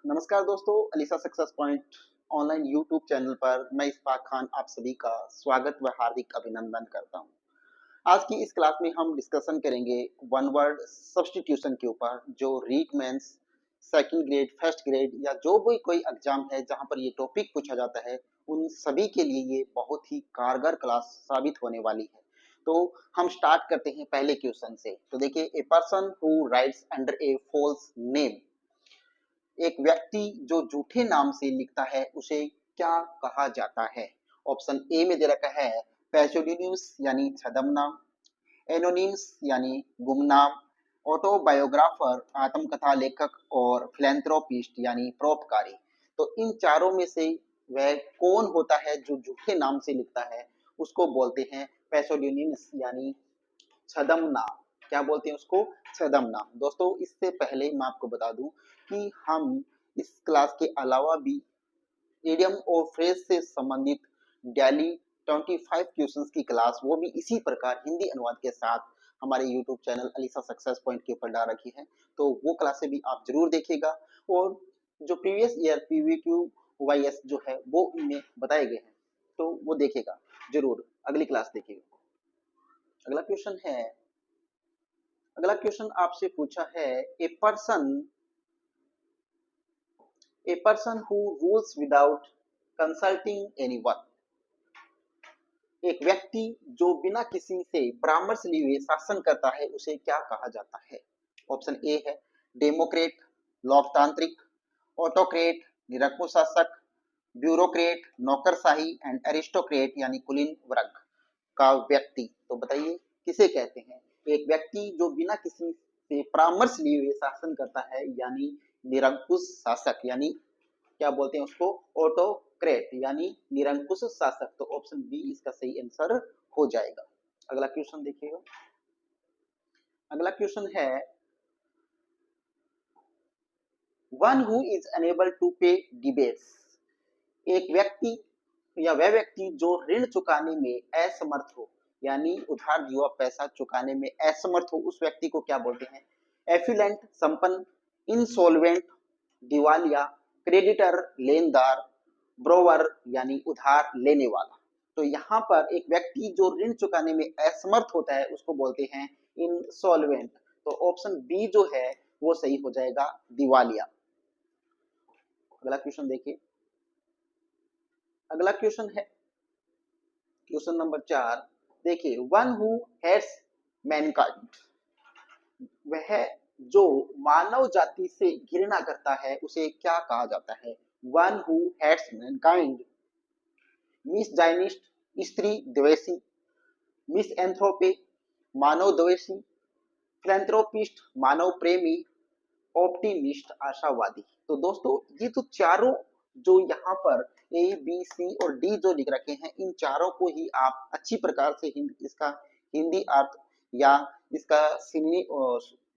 नमस्कार दोस्तों, Alisa success point online YouTube channel पर मैं इशफाक खान आप सभी का स्वागत व हार्दिक अभिनंदन करता हूं। आज की इस क्लास में हम डिस्कशन करेंगे वन वर्ड सब्स्टिट्यूशन के ऊपर, जो REET mains, second grade, first grade या जो भी कोई एग्जाम है जहां पर ये टॉपिक पूछा जाता है, उन सभी के लिए ये बहुत ही कारगर क्लास साबित होने वाली है। तो हम स्टार्ट करते हैं पहले क्वेश्चन से। तो देखिए, a person who writes under a false name, एक व्यक्ति जो झूठे नाम से लिखता है उसे क्या कहा जाता है? ऑप्शन ए में दे रखा है पैसोडिनियस यानी छद्मनाम, एनोनिम्स यानी गुमनाम, ऑटोबायोग्राफर आत्मकथा लेखक और फिलैंथ्रोपिस्ट यानी परोपकारी। तो इन चारों में से वह कौन होता है जो झूठे नाम से लिखता है? उसको बोलते हैं पैसोडिनियस यानी छद्म नाम। क्या बोलते हैं उसको? छद्म नाम। दोस्तों, इससे पहले मैं आपको बता दूं कि हम इस क्लास के अलावा भी इडियम और फ्रेज से संबंधित डेली 25 क्वेश्चंस की क्लास, वो भी इसी प्रकार हिंदी अनुवाद के साथ हमारे YouTube channel Alisa success point के ऊपर डाल रखी है। तो वो क्लासें भी आप जरूर देखिएगा, और जो प्रीवियस ईयर पीवीक्यू वाईएस जो है वो इनमें बताए गए हैं, तो वो देखेगा जरूर, अगली क्लास देखिएगा। अगला क्वेश्चन है, अगला क्वेश्चन आपसे पूछा है, a person who rules without consulting anyone, एक व्यक्ति जो बिना किसी से परामर्श लिए हुए शासन करता है उसे क्या कहा जाता है? ऑप्शन ए है डेमोक्रेट, लोकतांत्रिक, ऑटोक्रेट निरंकुश शासक, ब्यूरोक्रेट नौकरशाही एंड एरिस्टोक्रेट यानी कुलीन वर्ग का व्यक्ति। तो बताइए किसे कहते हैं? एक व्यक्ति जो बिना किसी से परामर्श लिए हुए शासन करता है यानी निरंकुश शासक, यानी क्या बोलते हैं उसको? ऑटोक्रेट यानी निरंकुश शासक। तो ऑप्शन बी इसका सही आंसर हो जाएगा। अगला क्वेश्चन देखिएगा। अगला क्वेश्चन है, one who is unable to pay debts, एक व्यक्ति या वह व्यक्ति जो ऋण चुकाने में असमर्थ हो, यानी उधार दिया पैसा चुकाने में असमर्थ हो, उस व्यक्ति को क्या बोलते हैं? एफिलेंट संपन्न, इंसॉल्वेंट दिवालिया, क्रेडिटर लेनदार, ब्रोवर यानी उधार लेने वाला। तो यहाँ पर एक व्यक्ति जो ऋण चुकाने में असमर्थ होता है उसको बोलते हैं इंसॉल्वेंट। तो ऑप्शन बी जो है वो सही हो जाएगा, दिवालिया। अगला क्वेश्चन देखिए। अगला क्वेश्चन है क्वेश्चन नंबर 4। देखिए, वन हु हेट्स मैनकाइंड, वह जो मानव जाति से घृणा करता है उसे क्या कहा जाता है? वन हु हेट्स मैनकाइंड, मिसजाइनिस्ट स्त्री द्वेषी, मिसएंथ्रोपे मानव द्वेषी, फिलैंथ्रोपिस्ट मानव प्रेमी, ऑप्टिमिस्ट आशावादी। तो दोस्तों, ये तो चारों जो यहाँ पर ए बी सी और डी जो लिख रखे हैं, इन चारों को ही आप अच्छी प्रकार से इसका हिंदी अर्थ या इसका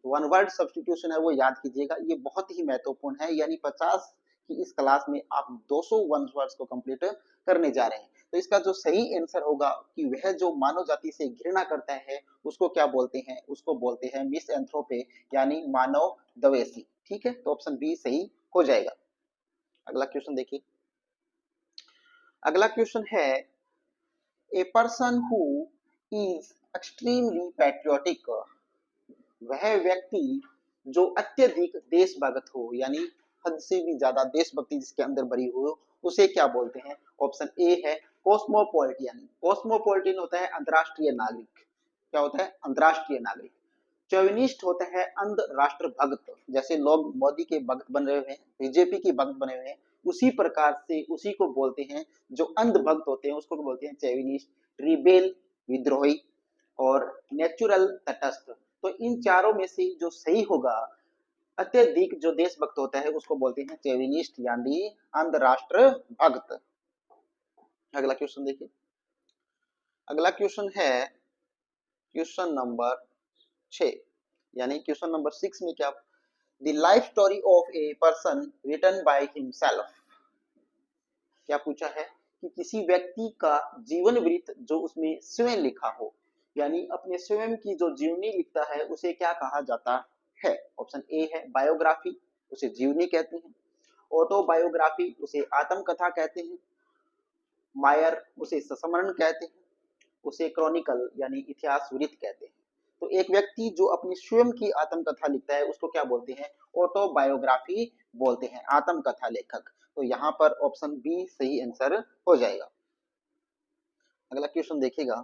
वन वर्ड सब्स्टिट्यूशन है वो याद कीजिएगा। ये बहुत ही महत्वपूर्ण है, यानी 50 की इस क्लास में आप 200 वन वर्ड्स को कंप्लीट करने जा रहे हैं। तो इसका जो सही आंसर होगा कि वह जो मानव जाति से घृणा करता है उसको क्या बोलते हैं? उसको बोलते हैं मिसएंथ्रोपे यानी मानव द्वेषी। ठीक है, तो ऑप्शन बी सही हो जाएगा। अगला क्वेश्चन देखिए। अगला क्वेश्चन है, a person who is extremely patriotic, वह व्यक्ति जो अत्यधिक देशभक्त हो, यानी हद से भी ज्यादा देशभक्ति जिसके अंदर भरी हो, उसे क्या बोलते हैं? ऑप्शन ए है कॉस्मोपॉलिटियन। कॉस्मोपॉलिटियन होता है अंतरराष्ट्रीय नागरिक। क्या होता है? अंतरराष्ट्रीय नागरिक। चौविनिस्ट होता है अंध राष्ट्र भक्त, जैसे लोग मोदी के भक्त बन रहे हैं, बीजेपी के भक्त बने हुए हैं, उसी प्रकार से उसी को बोलते हैं। जो अंध भक्त होते हैं उसको बोलते हैं चौविनिस्ट, रिबेल विद्रोही, और नेचुरल तटस्थ। तो इन चारों में से जो सही होगा, अत्यधिक जो देशभक्त होता है उसको बोलते हैं चौविनिस्ट यानी अंध राष्ट्र भक्त। अगला क्वेश्चन देखिए। अगला क्वेश्चन है क्वेश्चन नंबर 6, यानी क्वेश्चन नंबर 6 में क्या, the life story of a person written by himself, क्या पूछा है कि किसी व्यक्ति का जीवन वृत्त जो उसमें स्वयं लिखा हो, यानी अपने स्वयं की जो जीवनी लिखता है उसे क्या कहा जाता है? ऑप्शन ए है बायोग्राफी, उसे जीवनी कहते हैं। ऑटोबायोग्राफी उसे आत्मकथा कहते हैं, मायर उसे संस्मरण कहते हैं, उसे क्रॉनिकल यानी इतिहास वृत्त कहते हैं। तो एक व्यक्ति जो अपनी स्वयं की आत्मकथा लिखता है उसको क्या बोलते हैं? ऑटोबायोग्राफी बोलते हैं, आत्मकथा लेखक। तो यहाँ पर ऑप्शन बी सही आंसर हो जाएगा। अगला क्वेश्चन देखिएगा।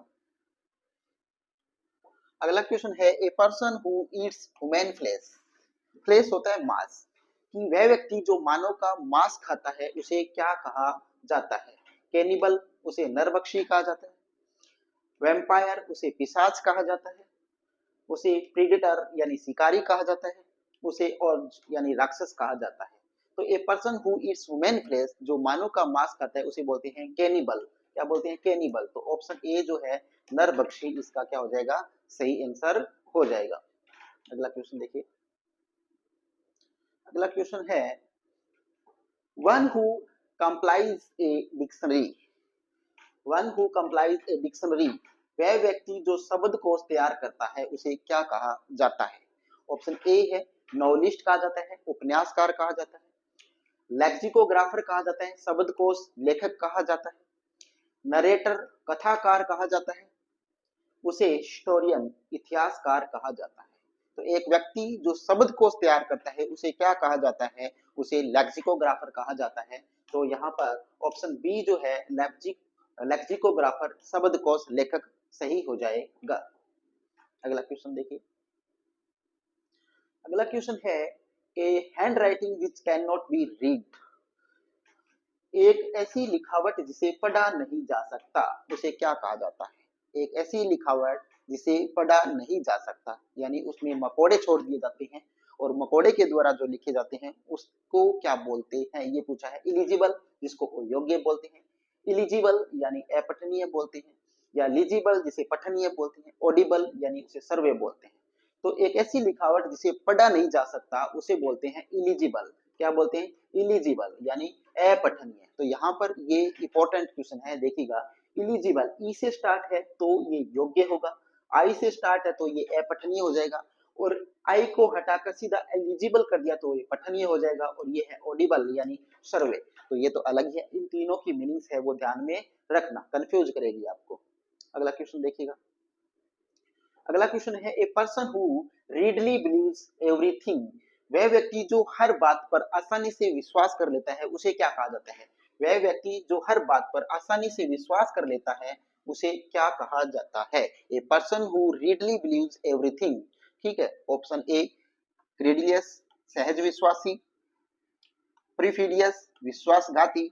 अगला क्वेश्चन है a person who eats human flesh, flesh होता है मांस, कि वह व्यक्ति जो मानव का मांस खाता है उसे क्या कहा जाता है? कैनिबल उसे नरभक्षी कहा जाता है, वैम्पायर उसे पिशाच कहा जाता है, उसे प्रीडेटर यानी शिकारी कहा जाता है, उसे और यानी राक्षस कहा जाता है। तो a person who eats human flesh, जो मानव का मांस खाता है उसे बोलते हैं कैनिबल। क्या बोलते हैं? कैनिबल। तो ऑप्शन ए जो है नरभक्षी, इसका क्या हो जाएगा? सही आंसर हो जाएगा। अगला क्वेश्चन देखिए। अगला क्वेश्चन है one who complies a dictionary, one who complies a dictionary, वह व्यक्ति जो शब्दकोश तैयार करता है उसे क्या कहा जाता है? ऑप्शन ए है नॉवलिस्ट कहा जाता है, उपन्यासकार कहा जाता है, लेक्सिकोग्राफर कहा जाता है, शब्दकोश लेखक कहा जाता है, नरेटर कथाकार कहा जाता है, उसे हिस्टोरियन इतिहासकार कहा जाता है। तो एक व्यक्ति जो शब्दकोश तैयार करता है उसे क्या कहा जाता है? उसे लेक्सिकोग्राफर कहा जाता है। तो यहाँ पर ऑप्शन बी जो है लेक्सिकोग्राफर शब्दकोश लेखक सही हो जाएगा। अगला क्वेश्चन देखिए। अगला क्वेश्चन है a handwriting which cannot be read, एक ऐसी लिखावट जिसे पढ़ा नहीं जा सकता उसे क्या कहा जाता है? एक ऐसी लिखावट जिसे पढ़ा नहीं जा सकता, यानी उसमें मकोड़े छोड़ दिए जाते हैं और मकोड़े के द्वारा जो लिखे जाते हैं उसको क्या बोलते हैं? ये पूछा है। इलिजिबल जिसको अयोग्य बोलते हैं, इलिजिबल यानी अपठनीय बोलते हैं, या लिजिबल जिसे पठनीय बोलते हैं, ऑडिबल यानी उसे सर्वे बोलते हैं। तो एक ऐसी लिखावट जिसे पढ़ा नहीं जा सकता उसे बोलते हैं इलिजिबल। क्या बोलते हैं? इलिजिबल यानी अपठनीय। तो यहाँ पर ये इंपॉर्टेंट क्वेश्चन है, देखिएगा। इलिजिबल ई से स्टार्ट है तो ये योग्य होगा, आई से स्टार्ट है तो ये अपठनीय हो जाएगा, और आई को हटाकर सीधा एलिजिबल कर दिया तो ये पठनीय हो जाएगा, और ये है ऑडिबल यानी सर्वे। तो ये तो अलग है, इन तीनों की मीनिंग्स है वो ध्यान में रखना, कंफ्यूज करेगी आपको। अगला क्वेश्चन देखिएगा। अगला क्वेश्चन है a person who readily believes everything, वह व्यक्ति जो हर बात पर आसानी से विश्वास कर लेता है उसे क्या कहा जाता है? वह व्यक्ति जो हर बात पर आसानी से विश्वास कर लेता है उसे क्या कहा जाता है? A person who readily believes everything. ठीक है, ऑप्शन ए क्रेडिलियस सहज विश्वासी, प्रीफिडियस विश्वासघाती,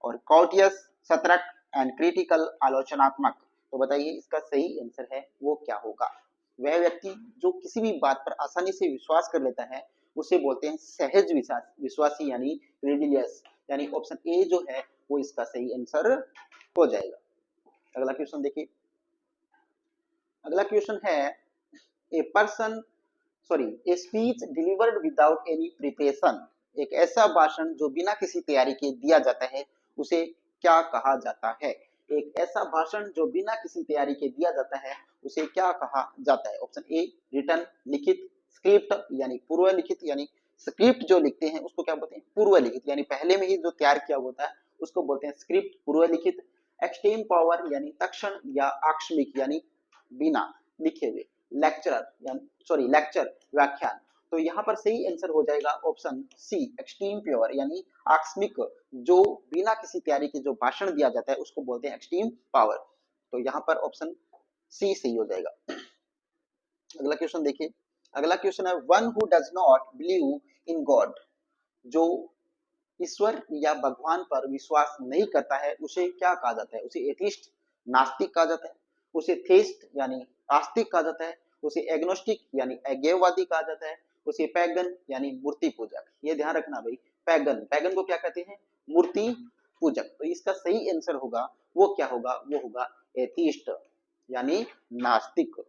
और कॉटियस सतर्क एंड क्रिटिकल आलोचनात्मक। तो बताइए इसका सही आंसर है वो क्या होगा? वह व्यक्ति जो किसी भी बात पर आसानी से विश्वास कर लेता है उसे बोलते हैं सहज विश्वासी यानी क्रेडिलियस, यानी ऑप्शन ए जो है वो इसका सही आंसर हो जाएगा। अगला क्वेश्चन देखिए। अगला क्वेश्चन है a person sorry a speech delivered without any preparation, एक ऐसा भाषण जो बिना किसी तैयारी के दिया जाता है उसे क्या कहा जाता है? एक ऐसा भाषण जो बिना किसी तैयारी के दिया जाता है उसे क्या कहा जाता है? ऑप्शन ए रिटन लिखित, स्क्रिप्ट यानी पूर्व लिखित, यानी स्क्रिप्ट जो लिखते हैं उसको क्या बोलते हैं? पूर्व लिखित, यानी पहले में ही जो तैयार किया होता है उसको बोलते हैं स्क्रिप्ट पूर्व लिखित। एक्सट्रीम पावर यानी तक्षण या आकस्मिक यानी बिना लिखे हुए। लेक्चरर यानी सॉरी लेक्चर व्याख्यान। तो यहाँ पर सही आंसर हो जाएगा ऑप्शन सी एक्सट्रीम प्योर यानी आकस्मिक, जो बिना किसी तैयारी के जो भाषण दिया जाता है उसको बोलते हैं एक्सट्रीम पावर। तो यहाँ पर ऑप्शन सी सही हो जाएगा। अगला क्वेश्चन देखिए। अगला क्वेश्चन है one who does not believe in God, जो ईश्वर या भगवान पर विश्वास नहीं करता है उसे क्या कहा जाता है? उसे एथिस्ट नास्तिक कहा जाता है, उसे थेस्ट यानी आस्तिक कहा जाता है, उसे एग्नोस्टिक यानी अज्ञेयवादी कहा जाता है, उसे पैगन यानी मूर्ति पूजक। ये ध्यान रखना भाई, पैगन, पैगन को क्या कहते हैं? मूर्ति पूजक। तो इसका सही आंसर होगा वो क्या होगा? वो होगा एथिस्ट यानी नास्तिक।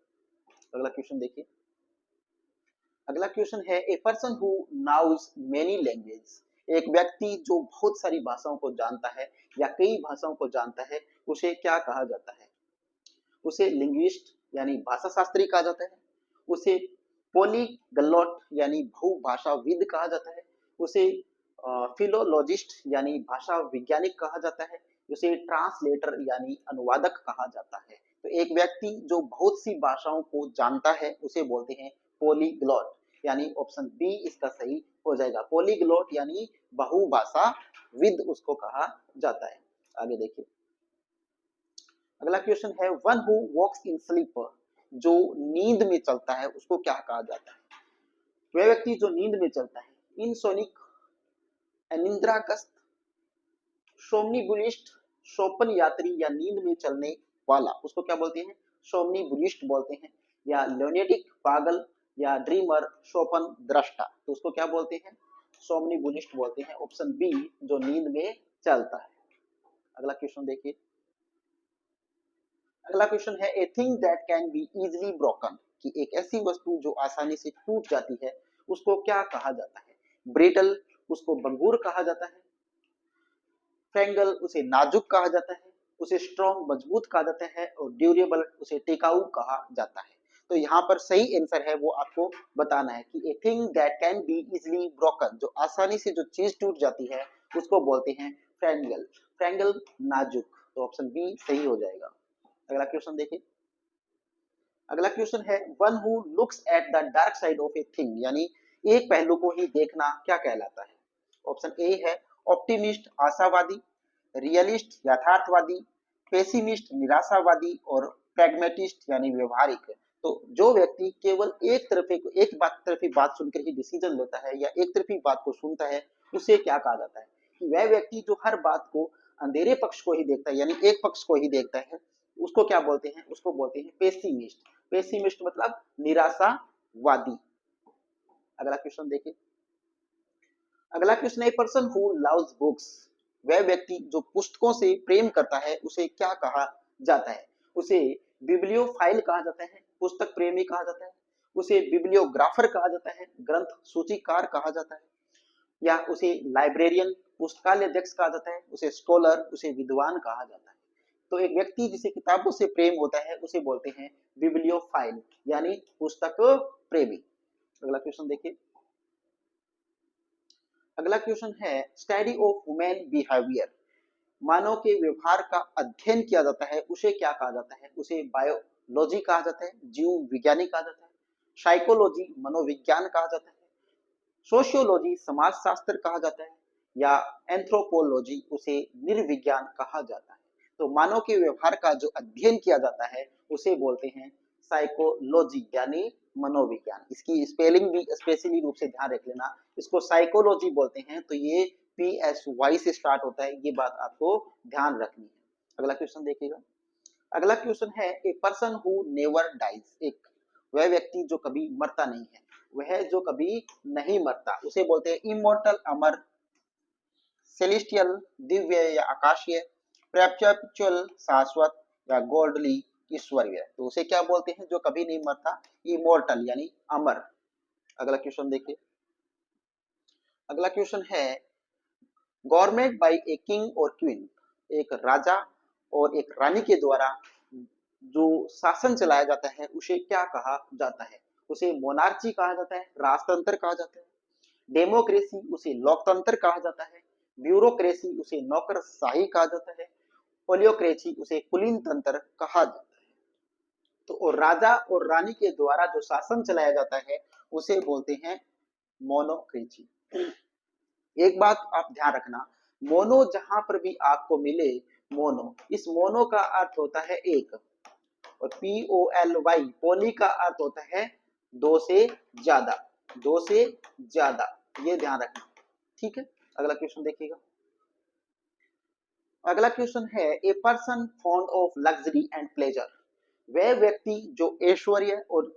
अगला क्वेश्चन देखिए। अगला क्वेश्चन है a person who now's many language, एक व्यक्ति जो बहुत सारी भाषाओं को जानता है या कई भाषाओं को जानता है उसे क्या कहा जाता है? उसे लिंग्विस्ट यानी भाषा शास्त्री कहा जाता है, उसे पॉलीग्लॉट यानी बहुभाषाविद कहा जाता है, उसे फिलोलॉजिस्ट यानी भाषा वैज्ञानिक कहा जाता है, उसे ट्रांसलेटर यानी अनुवादक कहा जाता है। तो एक व्यक्ति जो बहुत सी भाषाओं को जानता है उसे बोलते हैं पॉलीग्लॉट, यानी ऑप्शन बी इसका सही हो जाएगा। पॉलीग्लॉट यानी बहुभाषाविद उसको कहा जाता है। आगे देखिए, अगला क्वेश्चन है one who walks in sleep, जो नींद में चलता है उसको क्या कहा जाता है? वह व्यक्ति जो नींद में चलता है, इनसोनिक, अनिद्राग्रस्त, सोमनीबुलिस्ट, स्वप्न यात्री या नींद में चलने वाला, उसको क्या बोलते हैं? सोमनीबुलिस्ट बोलते हैं। या ल्यूनेटिक, पागल, या ड्रीमर, स्वप्न दृष्टा, तो उसको क्या बोलते हैं? सोमनीबुलिस्ट बोलते हैं। ऑप्शन बी, जो नींद में चलता है। अगला क्वेश्चन देखिए, अगला क्वेश्चन है a thing that can be easily broken, कि एक ऐसी वस्तु जो आसानी से टूट जाती है उसको क्या कहा जाता है? ब्रिटल, उसको बंगूर कहा जाता है। फ्रेंगल, उसे नाजुक कहा जाता है। उसे स्ट्रॉन्ग, मजबूत कहा जाता है। और ड्यूरेबल, उसे टिकाऊ कहा जाता है। तो यहाँ पर सही आंसर है वो आपको बताना है कि a thing that can be easily broken, जो आसानी से जो चीज टूट जाती है उसको बोलते हैं फ्रेंगल। फ्रेंगल नाजुक, तो ऑप्शन बी सही हो जाएगा। अगला क्वेश्चन देखिए, अगला क्वेश्चन है one who looks at the dark side of a thing, यानी एक पहलू को ही देखना क्या कहलाता है? ऑप्शन ए है ऑप्टिमिस्ट, आशावादी, रियलिस्ट, यथार्थवादी, पेसिमिस्ट, निराशावादी, और प्रैग्मेटिस्ट यानी व्यवहारिक। तो जो व्यक्ति केवल एक बात तरफी बात सुनकर ही डिसीजन लेता है या एक तरफी बात को सुनता है उसे क्या कहा जाता है? कि वह व्यक्ति जो हर बात को अंधेरे पक्ष को ही देखता है, यानी एक पक्ष को ही देखता है, उसको क्या बोलते हैं? उसको बोलते हैं पेसिमिस्ट। पेसिमिस्ट मतलब निराशावादी। अगला क्वेश्चन देखिए, अगला क्वेश्चन है पर्सन हु लव्स बुक्स, वह व्यक्ति जो पुस्तकों से प्रेम करता है उसे क्या कहा जाता है? उसे बिब्लियोफाइल कहा जाता है, पुस्तक प्रेमी कहा जाता है, उसे बिब्लियोग्राफर कहा जाता है, ग्रंथ सूचीकार कहा जाता है, या उसे लाइब्रेरियन, पुस्तकालय अध्यक्ष कहा जाता है, उसे स्कॉलर, उसे विद्वान कहा जाता है। तो एक व्यक्ति जिसे किताबों से प्रेम होता है उसे बोलते हैं बिब्लियोफाइल, यानी पुस्तक प्रेमी। अगला क्वेश्चन देखिए, अगला क्वेश्चन है स्टडी ऑफ ह्यूमन बिहेवियर, मानव के व्यवहार का अध्ययन किया जाता है उसे क्या कहा जाता है? उसे बायोलॉजी कहा जाता है, जीव विज्ञानी कहा जाता है, साइकोलॉजी, मनोविज्ञान कहा जाता है, सोशियोलॉजी, समाजशास्त्र कहा जाता है, या एंथ्रोपोलॉजी, उसे निर्विज्ञान कहा जाता है। तो मानव के व्यवहार का जो अध्ययन किया जाता है उसे बोलते हैं साइकोलॉजी, यानी मनोविज्ञान। इसकी स्पेलिंग भी स्पेशली रूप से ध्यान रख लेना, इसको साइकोलॉजी बोलते हैं, तो ये PSY से स्टार्ट होता है, ये बात आपको ध्यान रखनी है। अगला क्वेश्चन देखिएगा, अगला क्वेश्चन है a person who never dies, एक वह व्यक्ति जो कभी मरता नहीं है, वह जो कभी नहीं मरता उसे बोलते हैं इमोर्टल, अमर, सेलेस्टियल, दिव्य या आकाशीय, परपेचुअल, शाश्वत, या गॉडली, ईश्वरीय, तो उसे क्या बोलते हैं जो कभी नहीं मरता? इमोर्टल यानी अमर। अगला क्वेश्चन देखिए, अगला क्वेश्चन है गवर्नमेंट बाय ए किंग और क्वीन, एक राजा और एक रानी के द्वारा जो शासन चलाया जाता है उसे क्या कहा जाता है? उसे मोनार्ची कहा जाता है, राजतंत्र कहा जाता है, डेमोक्रेसी उसे लोकतंत्र कहा जाता है, ब्यूरोक्रेसी उसे नौकरशाही कहा जाता है, ओलियोक्रेसी उसे कुलीन तंत्र कहा जाता है। तो और राजा और रानी के द्वारा जो शासन चलाया जाता है उसे बोलते हैं मोनोक्रेसी। एक बात आप ध्यान रखना, मोनो जहां पर भी आपको मिले, मोनो, इस मोनो का अर्थ होता है एक, और POLY पोली का अर्थ होता है दो से ज्यादा, दो से ज्यादा, ये ध्यान रखना, ठीक है। अगला क्वेश्चन देखिएगा, अगला क्वेश्चन है a person fond of luxury and pleasure, वह व्यक्ति जो ऐश्वर्य और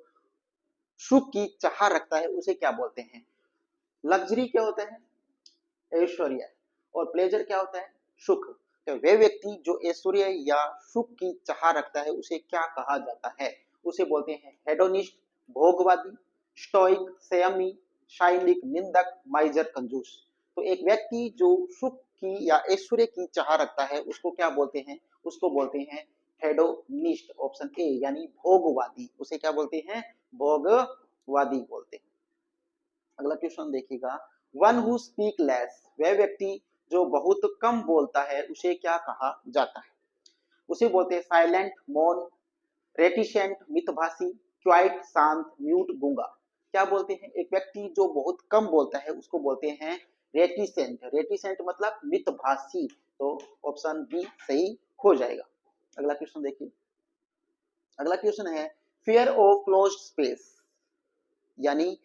सुख की चाह रखता है उसे क्या बोलते हैं? लग्जरी क्या होता है? ऐश्वर्य, और प्लेजर क्या होता है? सुख। तो वह व्यक्ति जो ऐश्वर्य या सुख की चाह रखता है उसे क्या कहा जाता है? उसे बोलते हैं हेडोनिस्ट, भोगवादी, स्टोइक, संयमी, शाइनिक, निंदक, माइजर, कंजूस। तो एक व्यक्ति जो सुख की या ऐश्वर्य की चाह रखता है उसको क्या बोलते हैं? उसको बोलते हैं हेडोनिस्ट, ऑप्शन ए, यानी भोगवादी, उसे क्या बोलते हैं? भोगवादी बोलते हैं। अगला क्वेश्चन देखिएगा, वन हु स्पीक लेस, वह व्यक्ति जो बहुत कम बोलता है उसे क्या कहा जाता है? उसे बोलते हैं साइलेंट, मौन, रेटिसेंट, मितभाषी, क्वाइट, शांत, म्यूट, गूंगा। क्या बोलते हैं? एक व्यक्ति जो बहुत कम बोलता है उसको बोलते हैं रेटिसेंट। रेटिसेंट मतलब मितभाषी। तो ऑप्शन बी सही हो जाएगा। अगला क्वेश्चन देखिए। अगला क्वेश्चन है फियर ऑफ क्लोज्ड स्पेस, यानी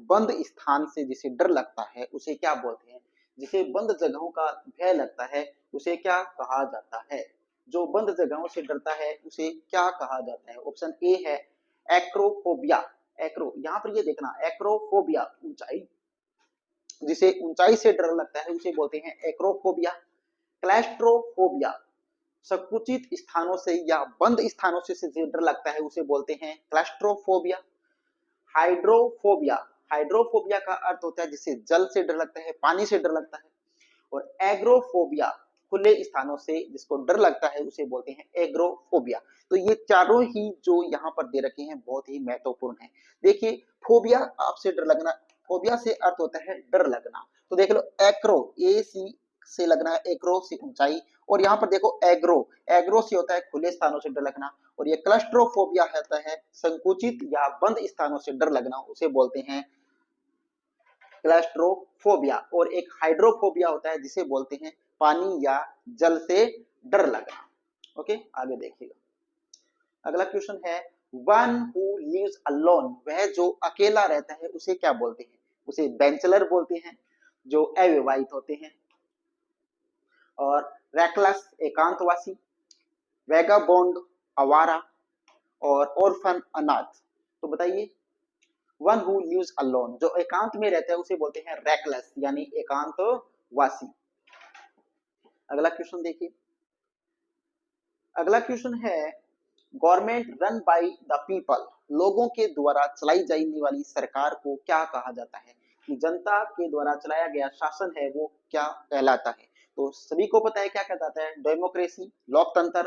बंद स्थान से जिसे डर लगता है उसे क्या बोलते हैं? जिसे बंद जगहों का भय लगता है उसे क्या कहा जाता है? जो बंद जगहों से डरता है उसे क्या कहा जाता है? ऑप्शन ए है एक्रोफोबिया। एक्रो, यहाँ पर ये देखना, एक्रोफोबिया ऊंचाई, जिसे ऊंचाई से डर लगता है उसे बोलते हैं एक्रोफोबिया। क्लैस्ट्रोफोबिया, संकुचित स्थानों से या बंद स्थानों से डर लगता है उसे बोलते हैं क्लैस्ट्रोफोबिया। हाइड्रोफोबिया, हाइड्रोफोबिया का अर्थ होता है जिसे जल से डर लगता है, पानी से डर लगता है। और एग्रोफोबिया, खुले स्थानों से जिसको डर लगता है उसे बोलते हैं एग्रोफोबिया। तो ये चारों ही जो यहाँ पर दे रखे हैं बहुत ही महत्वपूर्ण है। देखिए, फोबिया आपसे डर लगना, फोबिया से अर्थ होता है डर लगना। तो देख लो, एक्रो, ए सी से लगना है, एक्रो से ऊंचाई। और यहाँ पर देखो एग्रो, एग्रो से होता है खुले स्थानों से डर लगना। और ये क्लस्ट्रोफोबिया होता है संकुचित या बंद स्थानों से डर लगना, उसे बोलते हैं क्लैस्ट्रोफोबिया। और एक हाइड्रोफोबिया होता है जिसे बोलते हैं पानी या जल से डर लगना। ओके, आगे देखिएगा। अगला क्वेश्चन है वन हु लिव्स अलोन, वह जो अकेला रहता है उसे क्या बोलते हैं? उसे बैचलर बोलते हैं, जो अविवाहित होते हैं। और रेकलेस, एकांतवासी, वेगाबोंड, आवारा, और ऑर्फन, अनाथ। तो बताइए, वन हु लिव्स अलोन, जो एकांत में रहता है उसे बोलते हैं रेकलेस, यानी एकांतवासी। अगला क्वेश्चन देखिए। अगला क्वेश्चन है government run by the people, लोगों के द्वारा चलाई जाने वाली सरकार को क्या कहा जाता है? कि जनता के द्वारा चलाया गया शासन है वो क्या कहलाता है? तो सभी को पता है क्या कहलाता है। डेमोक्रेसी, लोकतंत्र,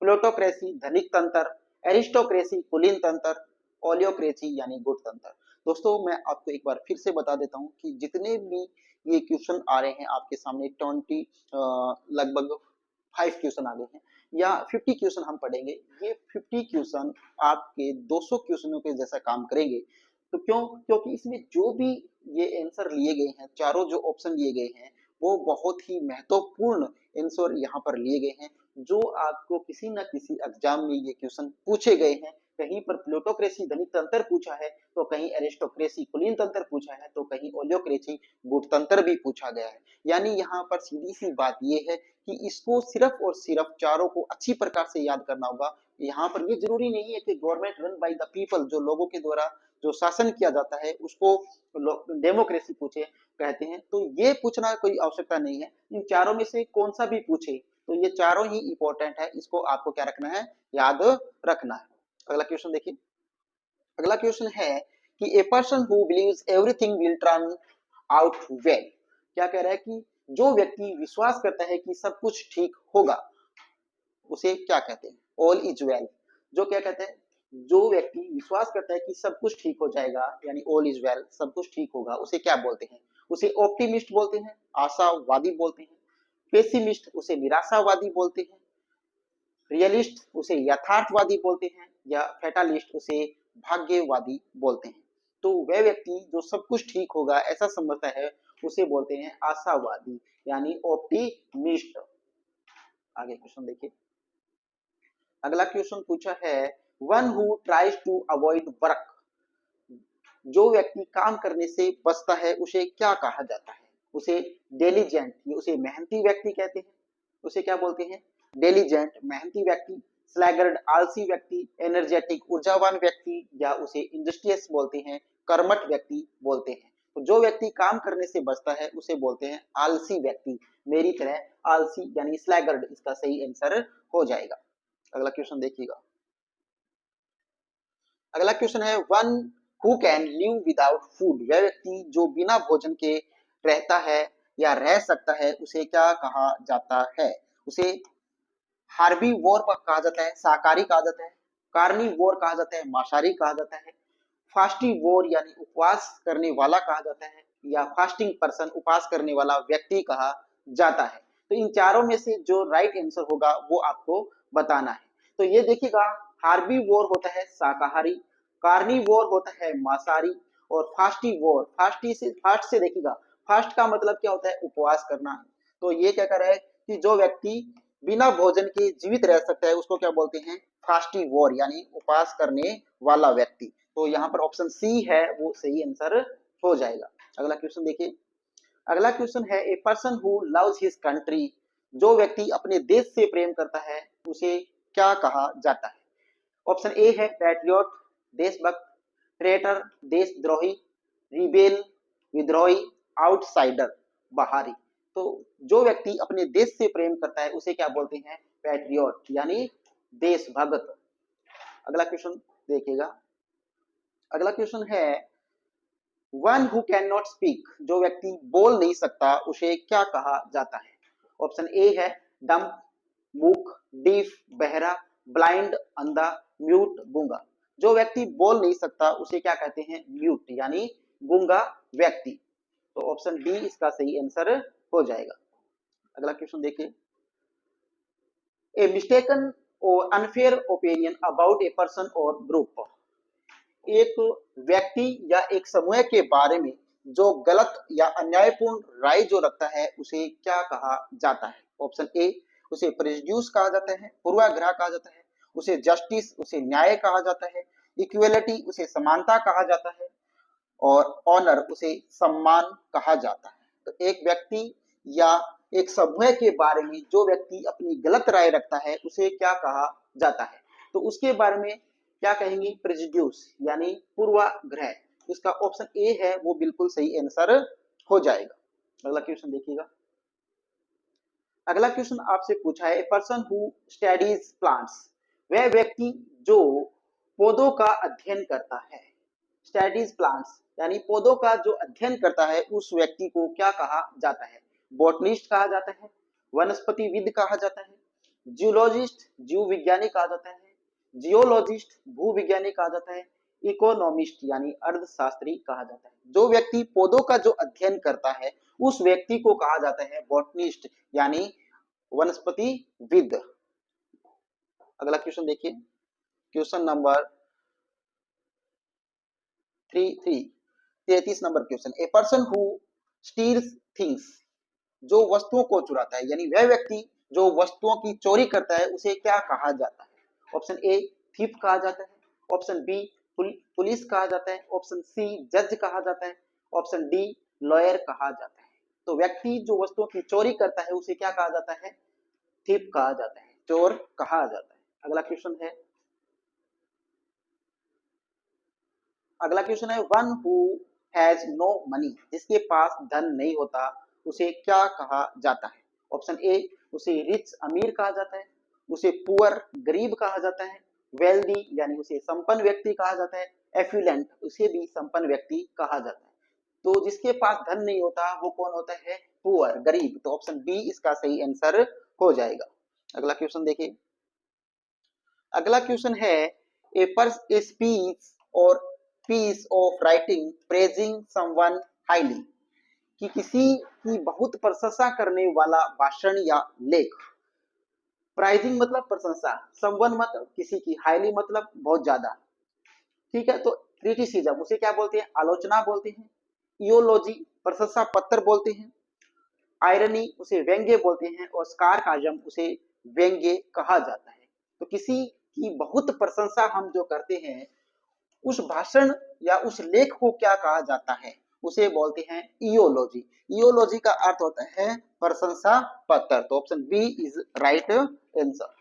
प्लूटोक्रेसी, धनिक तंत्र, एरिस्टोक्रेसी, कुलीन तंत्र, ओलियोक्रेसी यानी गुटतंत्र। दोस्तों, मैं आपको एक बार फिर से बता देता हूँ कि जितने भी ये क्वेश्चन आ रहे हैं आपके सामने, 20 लगभग 5 क्वेश्चन आ गए हैं या 50 क्वेश्चन हम पढ़ेंगे। ये 50 क्वेश्चन आपके 200 क्वेश्चनों के जैसा काम करेंगे। तो क्यों? क्योंकि इसमें जो भी ये आंसर लिए गए हैं, चारों जो ऑप्शन लिए गए हैं, वो बहुत ही महत्वपूर्ण आंसर यहाँ पर लिए गए हैं, जो आपको किसी न किसी एग्जाम में ये क्वेश्चन पूछे गए हैं। कहीं पर प्लूटोक्रेसी, धनिक तंत्र पूछा है, तो कहीं एरिस्टोक्रेसी, कुलीन तंत्र पूछा है, तो कहीं ओलियोक्रेसी, गुटतंत्र भी पूछा गया है। यानी यहाँ पर सीधी सी बात ये है कि इसको सिर्फ और सिर्फ चारों को अच्छी प्रकार से याद करना होगा। यहाँ पर ये जरूरी नहीं है कि government run by the people, जो लोगों के द्वारा जो शासन किया जाता है उसको डेमोक्रेसी पूछे कहते हैं, तो ये पूछना कोई आवश्यकता नहीं है। इन चारों में से कौन सा भी पूछे तो ये चारों ही इंपॉर्टेंट है, इसको आपको क्या रखना है, याद रखना है। अगला क्वेश्चन देखिए। अगला क्वेश्चन है कि a person who beliefs everything will turn out well, क्या कह रहा है कि जो व्यक्ति विश्वास करता है कि सब कुछ ठीक होगा उसे क्या कहते हैं? All is well. जो क्या कहते हैं? जो व्यक्ति विश्वास करता है कि सब कुछ ठीक हो जाएगा, यानी ऑल इज वेल, सब कुछ ठीक होगा, उसे क्या बोलते हैं? उसे ऑप्टिमिस्ट बोलते हैं, आशावादी बोलते हैं। पेसिमिस्ट उसे निराशावादी बोलते हैं। रियलिस्ट उसे यथार्थवादी बोलते हैं। या फेटालिस्ट उसे भाग्यवादी बोलते हैं। तो वह व्यक्ति जो सब कुछ ठीक होगा ऐसा समझता है उसे बोलते हैं आशावादी, यानी ऑप्टिमिस्ट। आगे क्वेश्चन देखिए। अगला क्वेश्चन पूछा है one who tries to avoid work, जो व्यक्ति काम करने से बचता है उसे क्या कहा जाता है? उसे डेलीजेंट, उसे मेहनती व्यक्ति कहते हैं। उसे क्या बोलते हैं? डेलीजेंट, मेहनती व्यक्ति। स्लैगर्ड, आलसी व्यक्ति। एनर्जेटिक, ऊर्जावान व्यक्ति। या उसे इंडस्ट्रियस बोलते हैं, कर्मठ व्यक्ति बोलते हैं। तो जो व्यक्ति काम करने से बचता है उसे बोलते हैं आलसी व्यक्ति। मेरी तरह आलसी यानी स्लैगर्ड इसका सही आंसर हो जाएगा। अगला क्वेश्चन देखिएगा। अगला क्वेश्चन है one who can live without food, वह व्यक्ति जो बिना भोजन के रहता है या रह सकता है उसे क्या कहा जाता है? उसे हार्बीवोर कहा जाता है, शाकाहारी कहा जाता है। कार्निवोर कहा जाता है, मांसाहारी कहा जाता है। फास्टिवोर यानी उपवास करने वाला कहा जाता है। या फास्टिंग पर्सन, उपास करने वाला व्यक्ति कहा जाता है। तो इन चारों में से जो राइट आंसर होगा वो आपको बताना है। तो ये देखिएगा, हार्बीवोर होता है शाकाहारी, कार्निवोर होता है मांसाहारी, और फास्टिवोर, फास्ट से देखिएगा, फास्ट का मतलब क्या होता है, उपवास करना। तो ये क्या कर रहा है कि जो व्यक्ति बिना भोजन के जीवित रह सकता है उसको क्या बोलते हैं, फास्टिवोर, यानी उपवास करने वाला व्यक्ति। तो यहाँ पर ऑप्शन सी है वो सही आंसर हो जाएगा। अगला क्वेश्चन देखिए। अगला क्वेश्चन है, a person who loves his country, जो व्यक्ति अपने देश से प्रेम करता है उसे क्या कहा जाता है। ऑप्शन ए है पैट्रियट, देशभक्त, ट्रेटर, देशद्रोही, रिबेल, विद्रोही, आउटसाइडर, बाहरी। तो जो व्यक्ति अपने देश से प्रेम करता है उसे क्या बोलते हैं, पैट्रियट, यानी देशभक्त। अगला क्वेश्चन देखिएगा। अगला क्वेश्चन है, one who can not speak, जो व्यक्ति बोल नहीं सकता उसे क्या कहा जाता है। ऑप्शन ए है डम्ब, मूक, डीफ, बहरा, ब्लाइंड, अंधा, म्यूट, गूंगा। जो व्यक्ति बोल नहीं सकता उसे क्या कहते हैं, म्यूट, यानी गूंगा व्यक्ति। तो ऑप्शन डी इसका सही आंसर हो जाएगा। अगला क्वेश्चन देखिए। ए मिस्टेकन और unfair opinion about a person और ग्रुप, एक व्यक्ति या एक समूह के बारे में जो गलत या अन्यायपूर्ण राय जो रखता है उसे क्या कहा जाता है। ऑप्शन ए, उसे प्रेजुडियूस कहा जाता है, पूर्वाग्रह कहा जाता है, उसे जस्टिस, उसे न्याय कहा जाता है, इक्वेलिटी, उसे समानता कहा जाता है, और ऑनर, उसे सम्मान कहा जाता है। तो एक व्यक्ति या एक समूह के बारे में जो व्यक्ति अपनी गलत राय रखता है उसे क्या कहा जाता है। तो उसके बारे में क्या कहेंगे, प्रेजुडियूस, यानी पूर्वाग्रह। इसका ऑप्शन ए है वो बिल्कुल सही आंसर हो जाएगा। अगला क्वेश्चन देखिएगा। अगला क्वेश्चन आपसे पूछा है, a person who studies plants, वह व्यक्ति जो पौधों का अध्ययन करता है। स्टडीज प्लांट्स यानी पौधों का जो अध्ययन करता है उस व्यक्ति को क्या कहा जाता है। बॉटनिस्ट कहा जाता है, वनस्पतिविद कहा जाता है, जियोलॉजिस्ट, जीव विज्ञानी कहा जाता है, जियोलॉजिस्ट, भूविज्ञानी कहा जाता है, इकोनॉमिस्ट यानी अर्थशास्त्री कहा जाता है। जो व्यक्ति पौधों का जो अध्ययन करता है उस व्यक्ति को कहा जाता है बॉटनिस्ट, यानी वनस्पतिविद। अगला क्वेश्चन देखिए, question number 33 number question. A person who steels things, जो वस्तुओं को चुराता है, यानी वह व्यक्ति जो वस्तुओं की चोरी करता है उसे क्या कहा जाता है। ऑप्शन ए, थीफ कहा जाता है, ऑप्शन बी, पुलिस कहा जाता है, ऑप्शन सी, जज कहा जाता है, ऑप्शन डी, लॉयर कहा जाता है। तो व्यक्ति जो वस्तुओं की चोरी करता है उसे क्या कहा जाता है, थीफ कहा जाता है, चोर कहा जाता है। अगला क्वेश्चन है, अगला क्वेश्चन है, one who has no money, जिसके पास धन नहीं होता उसे क्या कहा जाता है। ऑप्शन ए, उसे रिच, अमीर कहा जाता है, उसे पुअर, गरीब कहा जाता है, वेल्दी यानी उसे संपन्न व्यक्ति कहा जाता है, एफ्लुएंट, उसे भी संपन्न व्यक्ति कहा जाता है। तो जिसके पास धन नहीं होता वो कौन होता है, पुअर, गरीब। तो ऑप्शन बी इसका सही आंसर हो जाएगा। अगला क्वेश्चन देखिए। अगला क्वेश्चन है, ए स्पीच और piece of writing praising someone highly, कि किसी की बहुत प्रशंसा करने वाला भाषण या लेख। प्राइजिंग मतलब प्रशंसा, समवन मतलब किसी की, हाईली मतलब बहुत ज्यादा। ठीक है, तो क्रिटिसिज्म उसे क्या बोलते हैं, आलोचना बोलते हैं, इयोलॉजी प्रशंसा पत्र बोलते हैं, आयरनी उसे व्यंग्य बोलते हैं, और स्कारकाजम उसे व्यंग्य कहा जाता है। तो किसी की बहुत प्रशंसा हम जो करते हैं उस भाषण या उस लेख को क्या कहा जाता है, उसे बोलते हैं इयोलॉजी। इयोलॉजी का अर्थ होता है प्रशंसा पत्र। तो option B is right answer.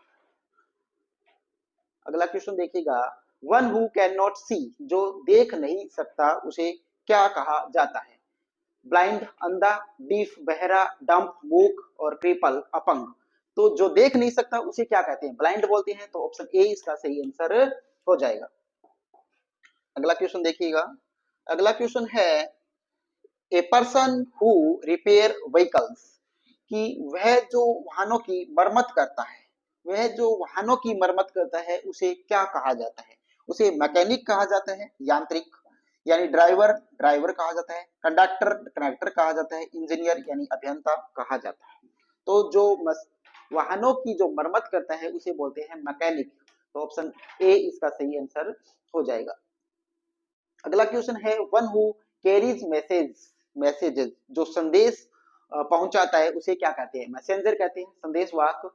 अगला क्वेश्चन देखिएगा, one who can not see, जो देख नहीं सकता उसे क्या कहा जाता है। ब्लाइंड, अंधा, डीफ, बहरा, डम्प, मूक, और क्रिपल, अपंग। तो जो देख नहीं सकता उसे क्या कहते हैं, ब्लाइंड बोलते हैं। तो ऑप्शन ए इसका सही आंसर हो जाएगा। अगला क्वेश्चन देखिएगा। अगला क्वेश्चन है, a person who repair vehicles, कि वह जो वाहनों की मरम्मत करता है, वह जो वाहनों की मरम्मत करता है उसे क्या कहा जाता है। उसे मैकेनिक कहा जाता है, यांत्रिक, यानी ड्राइवर ड्राइवर कहा जाता है, कंडक्टर कंडक्टर कहा जाता है, इंजीनियर यानी अभियंता कहा जाता है। तो जो वाहनों की जो मरम्मत करता है उसे बोलते हैं मैकेनिक। तो ऑप्शन ए इसका सही आंसर हो जाएगा। अगला क्वेश्चन है वन हु कैरीज मैसेजेस, जो संदेश पहुंचाता है उसे क्या कहते हैं? मैसेंजर कहते हैं, संदेशवाहक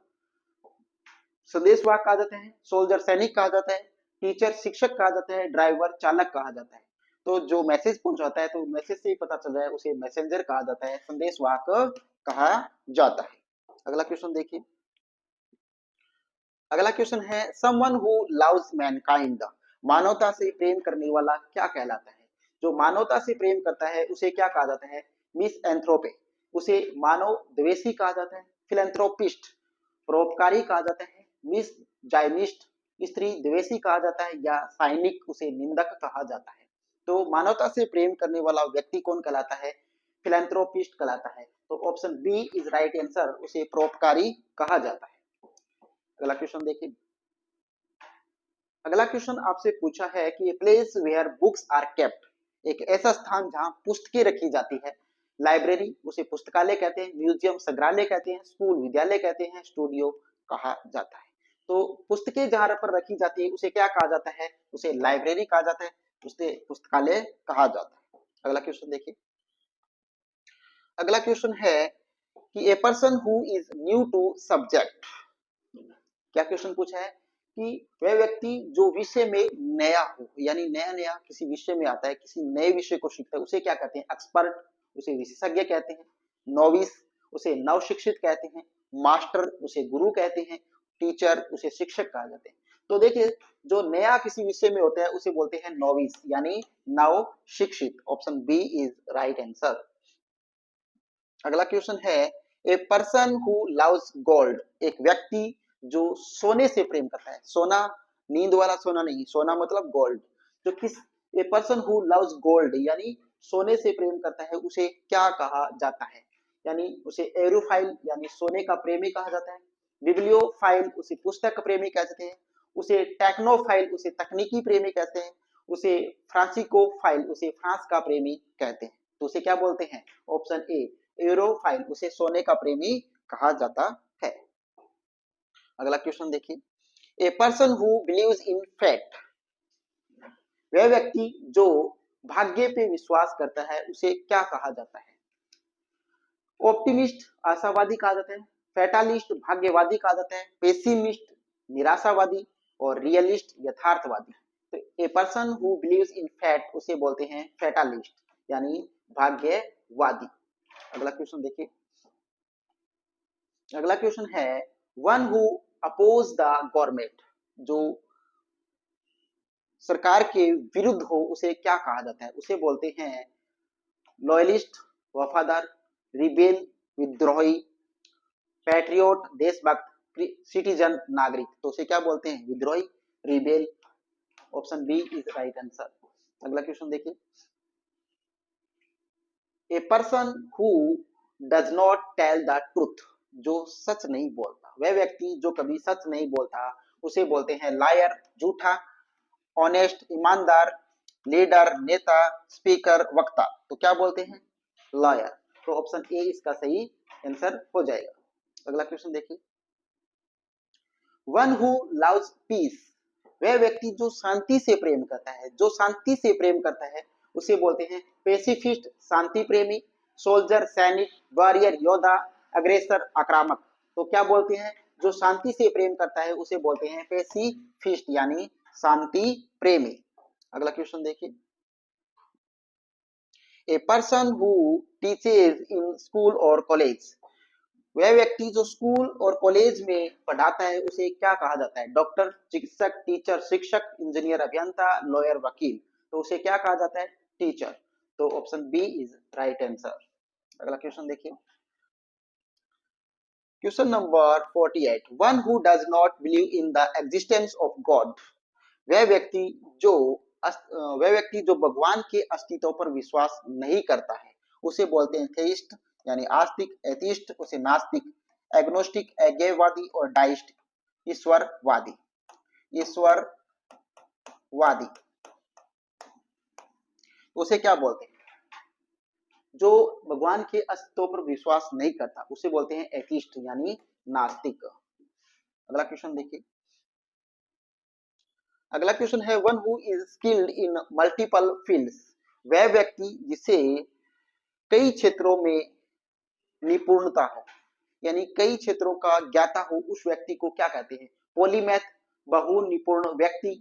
कहा जाता है, सोल्जर सैनिक कहा जाता है, टीचर शिक्षक कहा जाता है, ड्राइवर चालक कहा जाता है। तो जो मैसेज पहुंचाता है तो मैसेज से ही पता चल रहा है उसे मैसेंजर कहा जाता है, संदेशवाहक कहा जाता है। अगला क्वेश्चन देखिए। अगला क्वेश्चन है समवन हु लव्स मैनकाइंड, मानवता से प्रेम करने वाला क्या कहलाता है? जो मानवता से प्रेम करता है उसे क्या कहा जाता है? मिस एंथ्रोपे, उसे मानव द्वेषी कहा जाता है, फिलैंथ्रोपिस्ट परोपकारी कहा जाता है, मिस जाइनिस्ट स्त्री द्वेषी कहा जाता है, या साइनिक उसे निंदक कहा जाता है। तो मानवता से प्रेम करने वाला व्यक्ति कौन कहलाता है? फिलैंथ्रोपिस्ट कहलाता है। तो option B is right answer, उसे परोपकारी कहा जाता है। अगला क्वेश्चन देखिए। अगला क्वेश्चन आपसे पूछा है कि place where books are kept, एक ऐसा स्थान जहां पुस्तकें रखी जाती है। लाइब्रेरी उसे पुस्तकालय कहते हैं, म्यूजियम संग्रहालय कहते हैं, स्कूल विद्यालय कहते हैं, स्टूडियो कहा जाता है। तो पुस्तकें जहां पर रखी जाती है उसे क्या कहा जाता है? उसे लाइब्रेरी कहा जाता है, उसे पुस्तकालय कहा जाता है। अगला क्वेश्चन देखिए। अगला क्वेश्चन है कि a person who is new to subject, क्या क्वेश्चन पूछा है कि वह व्यक्ति जो विषय में नया हो, यानी नया नया किसी विषय में आता है, किसी नए विषय को सीखता है, उसे क्या कहते हैं? एक्सपर्ट उसे विशेषज्ञ कहते हैं, नोविस उसे नव शिक्षित कहते हैं, मास्टर उसे गुरु कहते हैं, टीचर उसे शिक्षक कहा जाते हैं। तो देखिए जो नया किसी विषय में होता है उसे बोलते हैं नोविस यानी नव शिक्षित। Option B is right answer. अगला क्वेश्चन है a person who loves gold, एक व्यक्ति जो सोने से प्रेम करता है। सोना नींद वाला सोना नहीं, सोना मतलब गोल्ड। जो किस ए पर्सन हु लव्स गोल्ड यानी सोने से प्रेम करता है उसे क्या कहा जाता है? यानी उसे एरोफाइल यानी सोने का प्रेमी कहा जाता है, बिब्लियोफाइल उसे पुस्तक प्रेमी कहते हैं, उसे टेक्नोफाइल उसे तकनीकी प्रेमी कहते हैं, उसे फ्रांसिकोफाइल उसे फ्रांस का प्रेमी कहते हैं। तो उसे क्या बोलते हैं? ऑप्शन ए एरोफाइल उसे सोने का प्रेमी कहा जाता है। अगला क्वेश्चन देखिए। A person who believes in fate, वह व्यक्ति जो भाग्य पे विश्वास करता है उसे क्या कहा जाता है? ऑप्टिमिस्ट आशावादी कहा जाता है, फैटालिस्ट भाग्यवादी कहा जाता है, पेसिमिस्ट निराशावादी, और रियलिस्ट यथार्थवादी। तो a person who believes in fat उसे बोलते हैं फैटालिस्ट यानी भाग्यवादी। अगला क्वेश्चन देखिए। अगला क्वेश्चन है one who oppose the government, जो सरकार के विरुद्ध हो उसे क्या कहा जाता है? उसे बोलते हैं लॉयलिस्ट वफादार, रिबेल विद्रोही, पैट्रियोट देशभक्त, सिटीजन नागरिक। तो उसे क्या बोलते हैं? विद्रोही, rebel. Option B is right answer. अगला क्वेश्चन देखिए। A person who does not tell the truth, जो सच नहीं बोलता, वह व्यक्ति जो कभी सच नहीं बोलता उसे बोलते हैं लायर झूठा, ऑनेस्ट ईमानदार, लीडर नेता, स्पीकर वक्ता। तो क्या बोलते हैं? लॉयर। तो ऑप्शन ए इसका सही आंसर हो जाएगा। अगला क्वेश्चन देखिए। वन हु लव्स पीस, वह व्यक्ति जो शांति से प्रेम करता है, जो शांति से प्रेम करता है उसे बोलते हैं पेसिफिस्ट शांति प्रेमी, सोल्जर सैनिक, वॉरियर योद्धा, अग्रेसर आक्रामक। तो क्या बोलते हैं? जो शांति से प्रेम करता है उसे बोलते हैं पेसिफिस्ट यानी शांति प्रेमी। अगला क्वेश्चन देखिए। A person who teaches in school और कॉलेज, वह व्यक्ति जो स्कूल और कॉलेज में पढ़ाता है उसे क्या कहा जाता है? डॉक्टर, चिकित्सक, टीचर, शिक्षक, इंजीनियर, अभियंता, लॉयर, वकील। तो उसे क्या कहा जाता है? टीचर। तो option B is right answer. अगला क्वेश्चन देखिए। Question number 48 one who does not believe in the existence of God, वह व्यक्ति जो वह व्यक्ति जो भगवान के अस्तित्व पर विश्वास नहीं करता है उसे बोलते हैं थेइस्ट यानी आस्तिक, एथिस्ट उसे नास्तिक, एग्नोस्टिक अज्ञेयवादी, और डाइस्ट ईश्वरवादी। ईश्वरवादी। तो उसे क्या बोलते हैं? जो भगवान के अस्तित्व पर विश्वास नहीं करता उसे बोलते हैं एथिस्ट यानी नास्तिक। अगला क्वेश्चन देखिए। अगला क्वेश्चन है one who is skilled in multiple fields, वह व्यक्ति जिसे कई क्षेत्रों में निपुणता हो, यानी कई क्षेत्रों का ज्ञाता हो, उस व्यक्ति को क्या कहते हैं? पॉलीमैथ बहु निपुण व्यक्ति,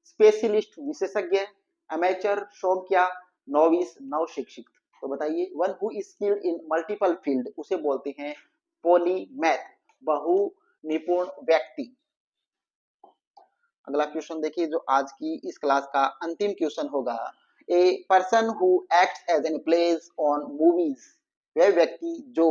स्पेशलिस्ट विशेषज्ञ, अमेचर शौकिया, नोविस नव शिक्षित। तो बताइए, one who is skilled in multiple field उसे बोलते हैं पॉलीमैथ बहु निपुण व्यक्ति। अगला क्वेश्चन देखिए जो आज की इस क्लास का अंतिम क्वेश्चन होगा। A person who acts as an plays on movies, वह व्यक्ति जो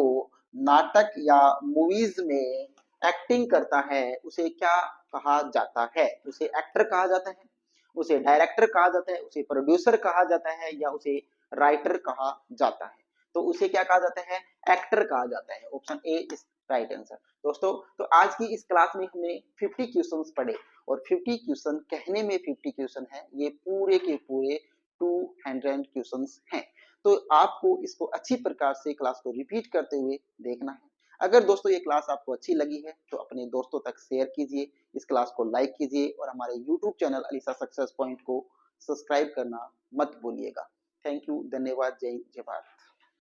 नाटक या मूवीज में एक्टिंग करता है उसे क्या कहा जाता है? उसे एक्टर कहा जाता है, उसे डायरेक्टर कहा जाता है, उसे प्रोड्यूसर कहा जाता है या उसे राइटर कहा जाता है? तो उसे क्या कहा जाता है? एक्टर कहा जाता है। Option A is right answer. दोस्तों, तो आज की इस क्लास में हमने 50 क्वेश्चंस पढ़े और 50 क्वेश्चन कहने में 50 क्वेश्चन है, ये पूरे के पूरे 200 क्वेश्चंस हैं। तो आपको इसको अच्छी प्रकार से क्लास को रिपीट करते हुए देखना है। अगर दोस्तों ये क्लास आपको अच्छी लगी है तो अपने दोस्तों तक शेयर कीजिए, इस क्लास को लाइक कीजिए और हमारे YouTube channel Alisa success point को सब्सक्राइब करना मत भूलिएगा। थैंक यू, धन्यवाद, जय हिंद, जय भारत।